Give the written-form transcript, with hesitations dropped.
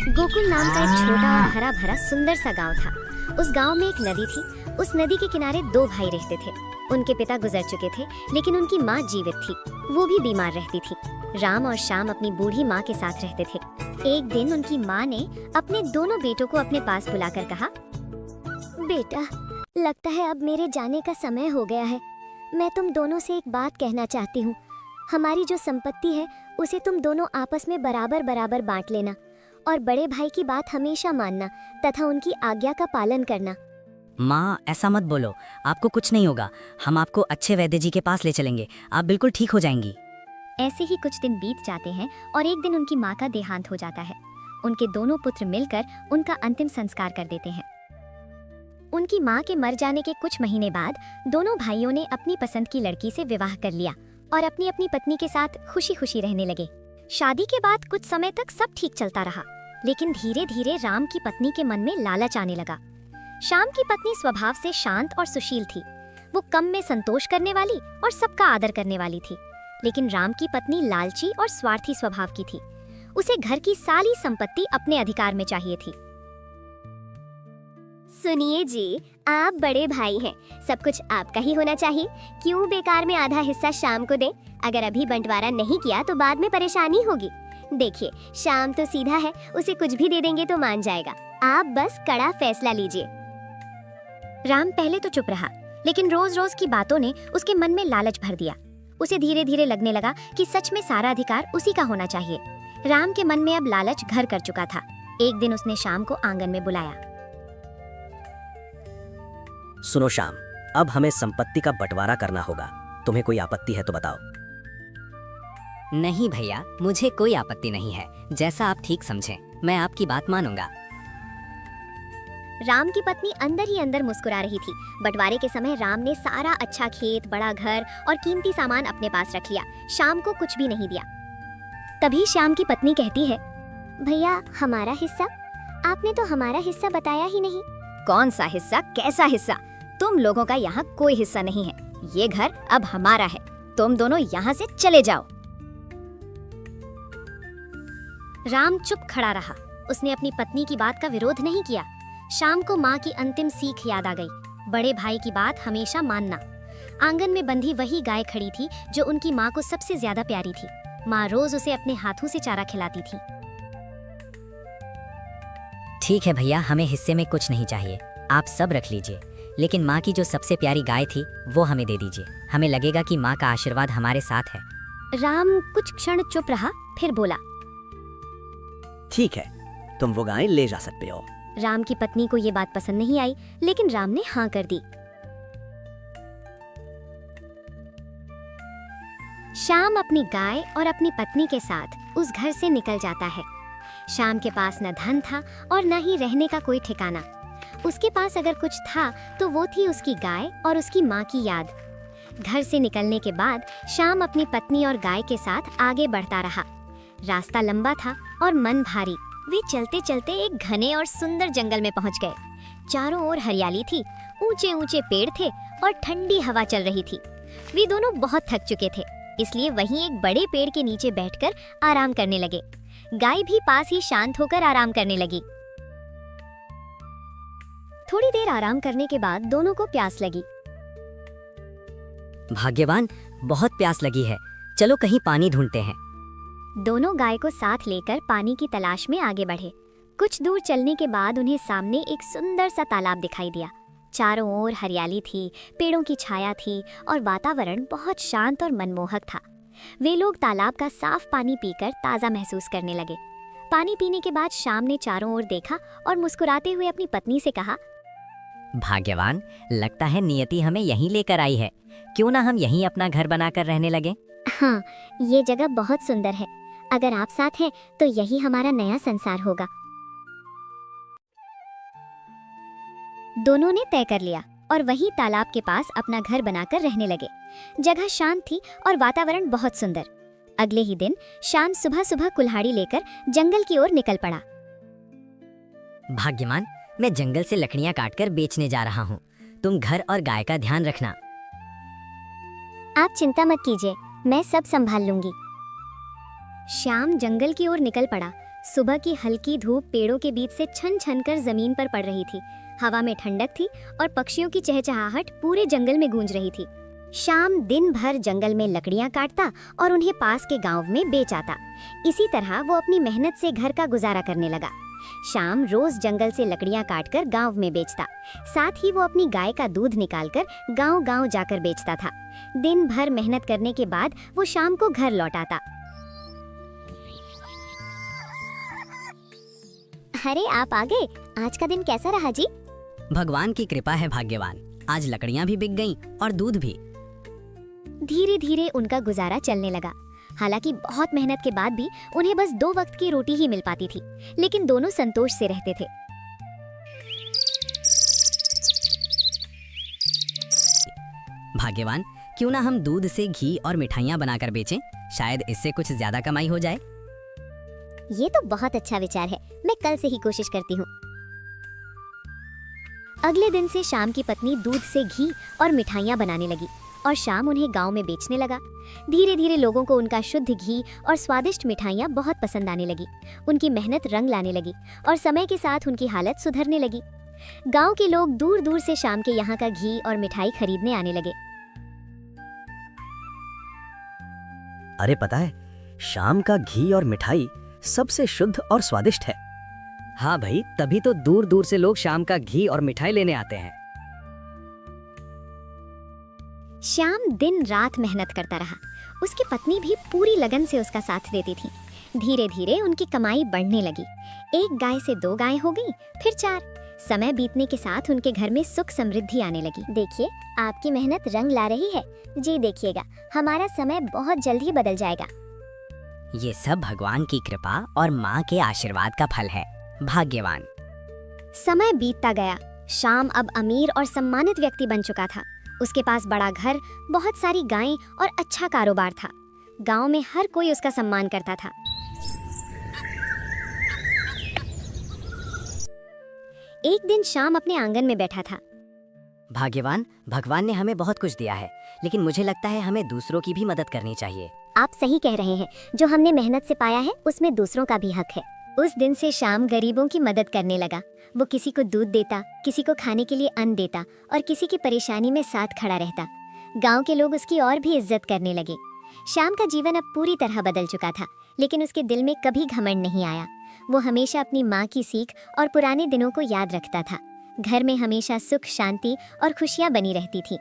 गोकुल नाम का एक छोटा और हरा भरा सुंदर सा गांव था। उस गांव में एक नदी थी। उस नदी के किनारे दो भाई रहते थे। उनके पिता गुजर चुके थे, लेकिन उनकी माँ जीवित थी। वो भी बीमार रहती थी। राम और श्याम अपनी बूढ़ी माँ के साथ रहते थे। एक दिन उनकी माँ ने अपने दोनों बेटों को अपने पास बुलाकर कहा, बेटा, लगता है अब मेरे जाने का समय हो गया है। मैं तुम दोनों से एक बात कहना चाहती हूँ। हमारी जो संपत्ति है उसे तुम दोनों आपस में बराबर बराबर बांट लेना और बड़े भाई की बात हमेशा मानना तथा उनकी आज्ञा का पालन करना। माँ, ऐसा मत बोलो, आपको कुछ नहीं होगा। हम आपको अच्छे वैद्य जी के पास ले चलेंगे, आप बिल्कुल ठीक हो जाएंगी। ऐसे ही कुछ दिन बीत जाते हैं और एक दिन उनकी माँ का देहांत हो जाता है। उनके दोनों पुत्र मिलकर उनका अंतिम संस्कार कर देते हैं। उनकी माँ के मर जाने के कुछ महीने बाद दोनों भाइयों ने अपनी पसंद की लड़की से विवाह कर लिया और अपनी अपनी पत्नी के साथ खुशी खुशी रहने लगे। शादी के बाद कुछ समय तक सब ठीक चलता रहा, लेकिन धीरे धीरे राम की पत्नी के मन में लालच आने लगा। श्याम की पत्नी स्वभाव से शांत और सुशील थी। वो कम में संतोष करने वाली और सबका आदर करने वाली थी। लेकिन राम की पत्नी लालची और स्वार्थी स्वभाव की थी। उसे घर की सारी संपत्ति अपने अधिकार में चाहिए थी। सुनिए जी, आप बड़े भाई हैं, सब कुछ आपका ही होना चाहिए। क्यों बेकार में आधा हिस्सा श्याम को दें? अगर अभी बंटवारा नहीं किया तो बाद में परेशानी होगी। देखिए, श्याम तो सीधा है, उसे कुछ भी दे देंगे तो मान जाएगा। आप बस कड़ा फैसला लीजिए। राम पहले तो चुप रहा, लेकिन रोज रोज की बातों ने उसके मन में लालच भर दिया। उसे धीरे धीरे लगने लगा कि सच में सारा अधिकार उसी का होना चाहिए। राम के मन में अब लालच घर कर चुका था। एक दिन उसने श्याम को आंगन में बुलाया। सुनो श्याम, अब हमें संपत्ति का बंटवारा करना होगा। तुम्हें कोई आपत्ति है तो बताओ। नहीं भैया, मुझे कोई आपत्ति नहीं है। जैसा आप ठीक समझें, मैं आपकी बात मानूंगा। राम की पत्नी अंदर ही अंदर मुस्कुरा रही थी। बंटवारे के समय राम ने सारा अच्छा खेत, बड़ा घर और कीमती सामान अपने पास रख लिया। श्याम को कुछ भी नहीं दिया। तभी श्याम की पत्नी कहती है, भैया, हमारा हिस्सा? आपने तो हमारा हिस्सा बताया ही नहीं। कौन सा हिस्सा? कैसा हिस्सा? तुम लोगों का यहाँ कोई हिस्सा नहीं है। ये घर अब हमारा है। तुम दोनों यहाँ से चले जाओ। राम चुप खड़ा रहा। उसने अपनी पत्नी की बात का विरोध नहीं किया। श्याम को माँ की अंतिम सीख याद आ गई, बड़े भाई की बात हमेशा मानना। आंगन में बंधी वही गाय खड़ी थी जो उनकी माँ को सबसे ज्यादा प्यारी थी। माँ रोज उसे अपने हाथों से चारा खिलाती थी। ठीक है भैया, हमें हिस्से में कुछ नहीं चाहिए, आप सब रख लीजिए। लेकिन माँ की जो सबसे प्यारी गाय थी वो हमें दे दीजिए। हमें लगेगा कि माँ का आशीर्वाद हमारे साथ है। राम कुछ क्षण चुप रहा, फिर बोला, ठीक है, तुम वो गाय ले जा सकते हो। राम की पत्नी को ये बात पसंद नहीं आई, लेकिन राम ने हाँ कर दी। श्याम अपनी गाय और अपनी पत्नी के साथ उस घर से निकल जाता है। श्याम के पास न धन था और न ही रहने का कोई ठिकाना। उसके पास अगर कुछ था तो वो थी उसकी गाय और उसकी माँ की याद। घर से निकलने के बाद श्याम अपनी पत्नी और गाय के साथ आगे बढ़ता रहा। रास्ता लंबा था और मन भारी। वे चलते चलते एक घने और सुंदर जंगल में पहुंच गए। चारों ओर हरियाली थी, ऊंचे ऊंचे पेड़ थे और ठंडी हवा चल रही थी। वे दोनों बहुत थक चुके थे, इसलिए वहीं एक बड़े पेड़ के नीचे बैठकर आराम करने लगे। गाय भी पास ही शांत होकर आराम करने लगी। थोड़ी देर आराम करने के बाद दोनों को प्यास लगी। भाग्यवान, बहुत प्यास लगी है, चलो कहीं पानी ढूंढते हैं। दोनों गाय को साथ लेकर पानी की तलाश में आगे बढ़े। कुछ दूर चलने के बाद उन्हें सामने एक सुंदर सा तालाब दिखाई दिया। चारों ओर हरियाली थी, पेड़ों की छाया थी और वातावरण बहुत शांत और मनमोहक था। वे लोग तालाब का साफ पानी पीकर ताज़ा महसूस करने लगे। पानी पीने के बाद श्याम ने चारों ओर देखा और मुस्कुराते हुए अपनी पत्नी से कहा, भाग्यवान, लगता है नियति हमें यहीं लेकर आई है। क्यों ना हम यहीं अपना घर बनाकर रहने लगे? हाँ, ये जगह बहुत सुंदर है। अगर आप साथ हैं तो यही हमारा नया संसार होगा। दोनों ने तय कर लिया और वहीं तालाब के पास अपना घर बनाकर रहने लगे। जगह शांत थी और वातावरण बहुत सुंदर। अगले ही दिन श्याम सुबह सुबह कुल्हाड़ी लेकर जंगल की ओर निकल पड़ा। भाग्यवान, मैं जंगल से लकड़ियां काटकर बेचने जा रहा हूँ। तुम घर और गाय का ध्यान रखना। आप चिंता मत कीजिए, मैं सब संभाल लूंगी। श्याम जंगल की ओर निकल पड़ा। सुबह की हल्की धूप पेड़ों के बीच से छन छन कर जमीन पर पड़ रही थी। हवा में ठंडक थी और पक्षियों की चहचहाहट पूरे जंगल में गूंज रही थी। शाम दिन भर जंगल में लकड़ियां काटता और उन्हें पास के गांव में बेच आता। इसी तरह वो अपनी मेहनत से घर का गुजारा करने लगा। शाम रोज जंगल से लकड़ियां काटकर गांव में बेचता। साथ ही वो अपनी गाय का दूध निकालकर गांव-गांव जाकर बेचता था। दिन भर मेहनत करने के बाद वो शाम को घर लौट आता। अरे आप आ गए, आज का दिन कैसा रहा जी? भगवान की कृपा है भाग्यवान, आज लकड़ियां भी बिक गईं और दूध भी। धीरे धीरे उनका गुजारा चलने लगा। हालांकि बहुत मेहनत के बाद भी उन्हें बस 2 वक्त की रोटी ही मिल पाती थी, लेकिन दोनों संतोष से रहते थे। भाग्यवान, क्यों ना हम दूध से घी और मिठाइयाँ बनाकर बेचें, शायद इससे कुछ ज्यादा कमाई हो जाए। ये तो बहुत अच्छा विचार है, मैं कल से ही कोशिश करती हूँ। अगले दिन से शाम की पत्नी दूध से घी और मिठाइयाँ बनाने लगी और शाम उन्हें गांव में बेचने लगा। धीरे धीरे लोगों को उनका शुद्ध घी और स्वादिष्ट मिठाइयाँ बहुत पसंद आने लगी। उनकी मेहनत रंग लाने लगी और समय के साथ उनकी हालत सुधरने लगी। गांव के लोग दूर दूर से शाम के यहाँ का घी और मिठाई खरीदने आने लगे। अरे पता है, शाम का घी और मिठाई सबसे शुद्ध और स्वादिष्ट है। हाँ भाई, तभी तो दूर दूर से लोग शाम का घी और मिठाई लेने आते हैं। श्याम दिन रात मेहनत करता रहा। उसकी पत्नी भी पूरी लगन से उसका साथ देती थी। धीरे धीरे उनकी कमाई बढ़ने लगी। 1 गाय से 2 गाय हो गई, फिर 4। समय बीतने के साथ उनके घर में सुख समृद्धि आने लगी। देखिए, आपकी मेहनत रंग ला रही है। जी देखिएगा, हमारा समय बहुत जल्द ही बदल जाएगा। ये सब भगवान की कृपा और माँ के आशीर्वाद का फल है। भाग्यवान। समय बीतता गया। शाम अब अमीर और सम्मानित व्यक्ति बन चुका था। उसके पास बड़ा घर, बहुत सारी गायें और अच्छा कारोबार था। गांव में हर कोई उसका सम्मान करता था। एक दिन शाम अपने आंगन में बैठा था। भाग्यवान, भगवान ने हमें बहुत कुछ दिया है, लेकिन मुझे लगता है हमें दूसरों की भी मदद करनी चाहिए। आप सही कह रहे हैं, जो हमने मेहनत से पाया है उसमें दूसरों का भी हक है। उस दिन से शाम गरीबों की मदद करने लगा। वो किसी को दूध देता, किसी को खाने के लिए अन्न देता और किसी की परेशानी में साथ खड़ा रहता। गांव के लोग उसकी और भी इज्जत करने लगे। शाम का जीवन अब पूरी तरह बदल चुका था, लेकिन उसके दिल में कभी घमंड नहीं आया। वो हमेशा अपनी माँ की सीख और पुराने दिनों को याद रखता था। घर में हमेशा सुख, शांति और खुशियाँ बनी रहती थी।